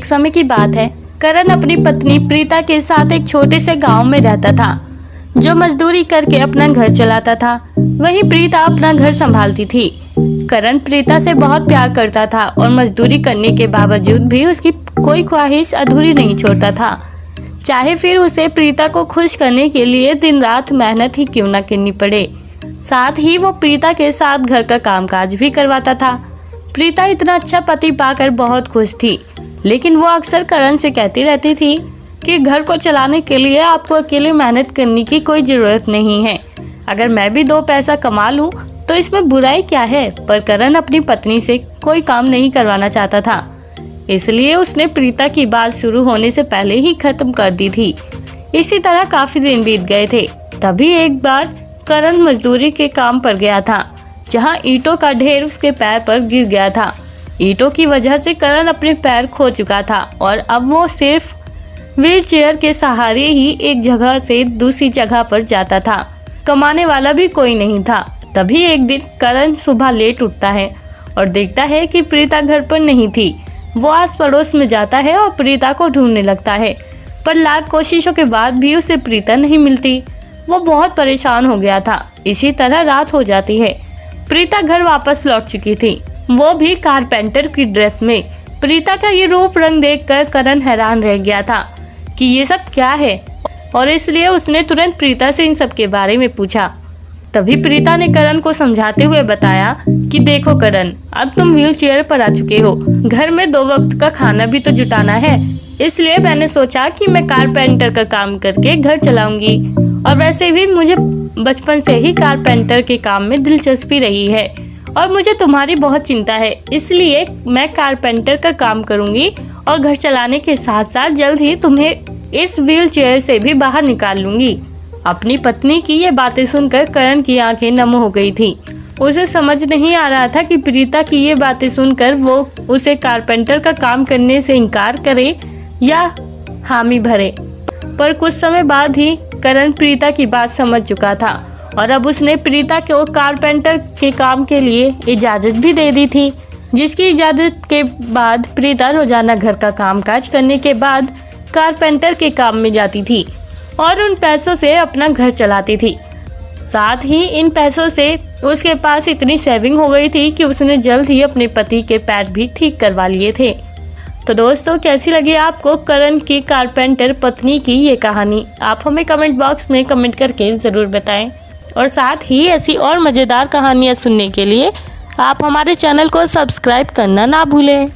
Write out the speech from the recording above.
एक समय की बात है। करण अपनी पत्नी प्रीता के साथ एक छोटे से गांव में रहता था, जो मजदूरी करके अपना घर चलाता था। वहीं प्रीता अपना घर संभालती थी। करण प्रीता से बहुत प्यार करता था और मजदूरी करने के बावजूद भी उसकी कोई ख्वाहिश अधूरी नहीं छोड़ता था, चाहे फिर उसे प्रीता को खुश करने के लिए दिन रात मेहनत ही क्यों न करनी पड़े। साथ ही वो प्रीता के साथ घर का कामकाज भी करवाता था। प्रीता इतना अच्छा पति पाकर बहुत खुश थी, लेकिन वो अक्सर करण से कहती रहती थी कि घर को चलाने के लिए आपको अकेले मेहनत करने की कोई ज़रूरत नहीं है। अगर मैं भी 2 पैसा कमा लूँ तो इसमें बुराई क्या है। पर करण अपनी पत्नी से कोई काम नहीं करवाना चाहता था, इसलिए उसने प्रीता की बात शुरू होने से पहले ही खत्म कर दी थी। इसी तरह काफ़ी दिन बीत गए थे। तभी एक बार करण मजदूरी के काम पर गया था, जहां ईंटों का ढेर उसके पैर पर गिर गया था। ईंटों की वजह से करण अपने पैर खो चुका था और अब वो सिर्फ व्हील चेयर के सहारे ही एक जगह से दूसरी जगह पर जाता था। कमाने वाला भी कोई नहीं था। तभी एक दिन करण सुबह लेट उठता है और देखता है कि प्रीता घर पर नहीं थी। वो आस पड़ोस में जाता है और प्रीता को ढूंढने लगता है, पर लाख कोशिशों के बाद भी उसे प्रीता नहीं मिलती। वो बहुत परेशान हो गया था। इसी तरह रात हो जाती है। प्रीता घर वापस लौट चुकी थी, वो भी कारपेंटर की ड्रेस में। प्रीता का ये रूप रंग देखकर करण हैरान रह गया था कि ये सब क्या है, और इसलिए उसने तुरंत प्रीता से इन सब के बारे में पूछा। तभी प्रीता ने करण को समझाते हुए बताया कि देखो करण, अब तुम व्हील चेयर पर आ चुके हो, घर में 2 वक्त का खाना भी तो जुटाना है, इसलिए मैंने सोचा कि मैं कारपेंटर का काम करके घर चलाऊंगी। और वैसे भी मुझे बचपन से ही कारपेंटर के काम में दिलचस्पी रही है और मुझे तुम्हारी बहुत चिंता है, इसलिए मैं कारपेंटर का काम करूंगी और घर चलाने के साथ साथ जल्द ही तुम्हें इस व्हील चेयर से भी बाहर निकाल लूंगी। अपनी पत्नी की ये बातें सुनकर करण की आंखें नम हो गई थी। उसे समझ नहीं आ रहा था कि प्रीता की ये बातें सुनकर वो उसे कारपेंटर का काम करने से इनकार करे या हामी भरे। पर कुछ समय बाद ही करण प्रीता की बात समझ चुका था और अब उसने प्रीता को कारपेंटर के काम के लिए इजाज़त भी दे दी थी, जिसकी इजाज़त के बाद प्रीता रोजाना घर का कामकाज करने के बाद कारपेंटर के काम में जाती थी और उन पैसों से अपना घर चलाती थी। साथ ही इन पैसों से उसके पास इतनी सेविंग हो गई थी कि उसने जल्द ही अपने पति के पैर भी ठीक करवा लिए थे। तो दोस्तों, कैसी लगी आपको करण की कारपेंटर पत्नी की ये कहानी? आप हमें कमेंट बॉक्स में कमेंट करके ज़रूर बताएं। और साथ ही ऐसी और मज़ेदार कहानियाँ सुनने के लिए आप हमारे चैनल को सब्सक्राइब करना ना भूलें।